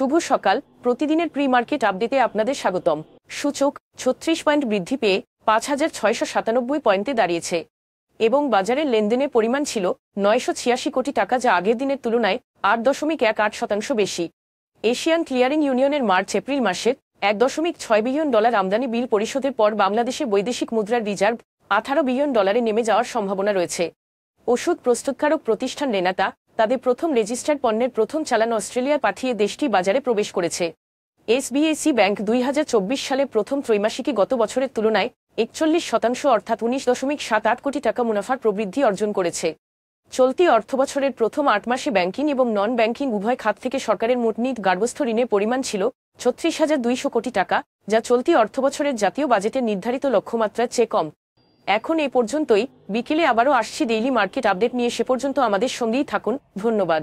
শুভ সকাল। প্রতিদিনের pre market আপডেটে আপনাদের স্বাগতম। সূচক 36 পয়েন্ট বৃদ্ধি পেয়ে ৫,৬৯৭ পয়েন্টে দাঁড়িয়েছে এবং বাজারের লেনদেনের পরিমাণ ছিল ৯৮৬ কোটি টাকা, যা আগের দিনের তুলনায় ৮.18% বেশি। এশিয়ান ক্লিয়ারিং ইউনিয়নের মার্চ এপ্রিল মাসের $১.৬ বিলিয়ন আমদানি বিল পরিশোধের পর বাংলাদেশে বৈদেশিক মুদ্রার রিজার্ভ $18 বিলিয়ন নেমে যাওয়ার সম্ভাবনা রয়েছে। ওষুধ প্রস্তুতকারক প্রতিষ্ঠান রেনাটা তাদের প্রথম রেজিস্টার্ড পণ্যের প্রথম চালান অস্ট্রেলিয়ায় পাঠিয়ে দেশটি বাজারে প্রবেশ করেছে। এসবিএসি ব্যাংক ২০২৪ সালে প্রথম ত্রৈমাসিকে গত বছরের তুলনায় ৪১% অর্থাৎ ১৯.৭৮ কোটি টাকা মুনাফার প্রবৃদ্ধি অর্জন করেছে। চলতি অর্থবছরের প্রথম ৮ মাসে ব্যাংকিং এবং নন ব্যাংকিং উভয় খাত থেকে সরকারের মোট গার্হস্থ্য ঋণের পরিমাণ ছিল ৩৬,২০০ কোটি টাকা, যা চলতি অর্থবছরের জাতীয় বাজেটের নির্ধারিত লক্ষ্যমাত্রার চেয়ে কম। এখন এই পর্যন্তই। বিকেলে আবারও আসছি ডেইলি মার্কেট আপডেট নিয়ে। সে পর্যন্ত আমাদের সঙ্গেই থাকুন। ধন্যবাদ।